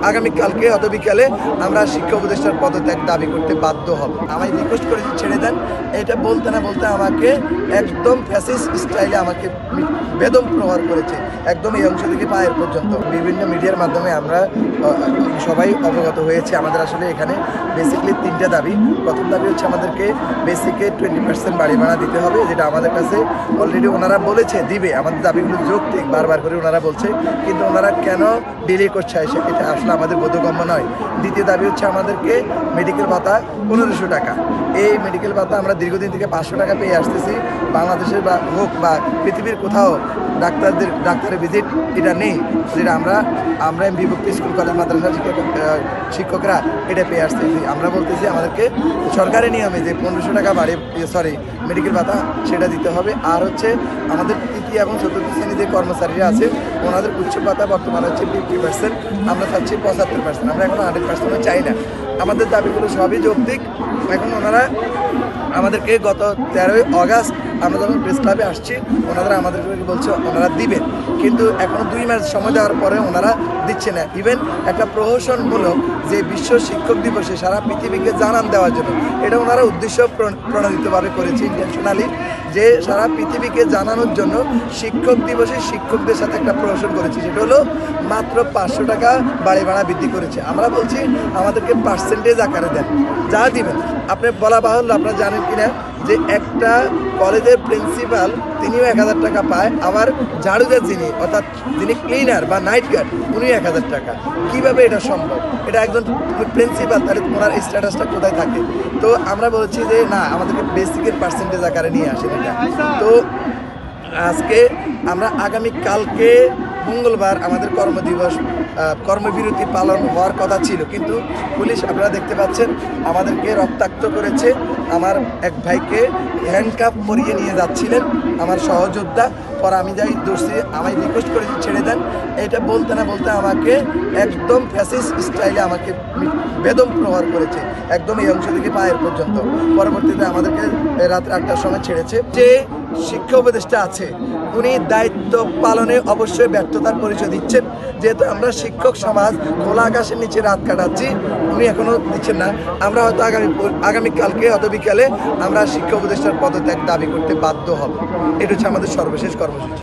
আগামীকালকে অত বিকালে আমরা শিক্ষা উপদেষ্টার পদত্যাগ দাবি করতে বাধ্য হব। আমি রিকোয়েস্ট করেছি ছেড়ে দেন, এটা বলতে না বলতে আমাকে একদম ফ্যাসিস্ট স্টাইলে আমাকে বেদম প্রহার করেছে, একদম এই অংশ থেকে পায়ের পর্যন্ত। বিভিন্ন মিডিয়ার মাধ্যমে আমরা সবাই অবগত হয়েছে। আমাদের আসলে এখানে বেসিক্যালি 3টা দাবি। প্রথম দাবি হচ্ছে আমাদেরকে বেসিকে 20% বাড়ি ভাড়া দিতে হবে, যেটা আমাদের কাছে অলরেডি ওনারা বলেছে দিবে। আমাদের দাবিগুলো যৌক্তিক, বারবার করে ওনারা বলছে, কিন্তু ওনারা কেন ডিলে করছে এটা আসলে আমাদের বোধগম্য নয়। দ্বিতীয় দাবি হচ্ছে আমাদেরকে মেডিকেল ভাতা 1500 টাকা। এই মেডিকেল ভাতা আমরা দীর্ঘদিন থেকে 500 টাকা পেয়ে আসতেছি। বাংলাদেশের বা হোক বা পৃথিবীর কোথাও ডাক্তারের ভিজিট এটা নেই, যেটা আমরা বিভক্তি স্কুল কলেজ মাদ্রাসা শিক্ষকরা এটা পেয়ে আসতেছি। আমরা বলতেছি আমাদেরকে সরকারি নিয়মে যে 1500 টাকা মেডিকেল ভাতা সেটা দিতে হবে। আর হচ্ছে আমাদের তৃতীয় এবং চতুর্থ শ্রেণী যে কর্মচারীরা আছে ওনাদের উচ্চ ভাতা বর্তমানে হচ্ছে 50%, আমরা চাচ্ছি 75%। আমরা এখন 100% চাই না। আমাদের দাবিগুলো সবই যৌক্তিক। এখন ওনারা আমাদেরকে গত 13ই আগস্ট আমরা যখন প্রেস ক্লাবে আসছি আমাদেরকে বলছে ওনারা দিবেন, কিন্তু এখনও 2 মাস সময় দেওয়ার পরে ওনারা দিচ্ছে না। ইভেন একটা প্রহসনমূলক যে বিশ্ব শিক্ষক দিবসে সারা পৃথিবীকে জানান দেওয়ার জন্য এটা ওনারা উদ্দেশ্য প্রণোদিতভাবে করেছে, ইন্টেনশনালি, যে সারা পৃথিবীকে জানানোর জন্য শিক্ষক দিবসে শিক্ষকদের সাথে একটা প্রহসন করেছে, সেটা হলো মাত্র 500 টাকা বাড়ি ভাড়া বৃদ্ধি করেছে। আমরা বলছি আমাদেরকে পার্সেন্টেজ আকারে দেন, যা দিবেন। আপনি বলা বাহুল্য, আপনারা জানেন কিনা যে একটা কলেজের প্রিন্সিপাল তিনিও 1000 টাকা পায়, আবার ঝাড়ুদার অর্থাৎ যিনি ক্লিনার বা নাইট গার্ড উনিও 1000 টাকা। কীভাবে এটা সম্ভব? এটা একজন প্রিন্সিপাল, তাহলে ওনার স্ট্যাটাসটা কোথায় থাকে? তো আমরা বলছি যে না, আমাদেরকে বেসিকের পার্সেন্টেজ আকারে নিয়ে আসেন এটা। তো আজকে আমরা আগামীকালকে মঙ্গলবার আমাদের কর্মবিরতি পালন হওয়ার কথা ছিল, কিন্তু পুলিশ আপনারা দেখতে পাচ্ছেন আমাদেরকে রক্তাক্ত করেছে। আমার এক ভাইকে হ্যান্ডকাপ পরিয়ে নিয়ে যাচ্ছিলেন আমার সহযোদ্ধা, পর আমি যাই দোষী, আমি রিকোয়েস্ট করেছি ছেড়ে দেন, এটা বলতে না বলতে আমাকে একদম ফ্যাসিস্ট স্টাইলে আমাকে বেদম প্রহার করেছে, একদম এই অংশ থেকে পায়ের পর্যন্ত। পরবর্তীতে আমাদেরকে রাত 8টার সময় ছেড়েছে। যে শিক্ষা উপদেষ্টা আছে উনি দায়িত্ব পালনে অবশ্যই ব্যর্থতার পরিচয় দিচ্ছেন, যেহেতু আমরা শিক্ষক সমাজ খোলা আকাশের নিচে রাত কাটাচ্ছি, উনি এখনও দিচ্ছেন না। আমরা হয়তো আগামীকালকে অত বিকালে আমরা শিক্ষা উপদেষ্টার পদত্যাগ দাবি করতে বাধ্য হব। এটা হচ্ছে আমাদের সর্বশেষ কর্মসূচি।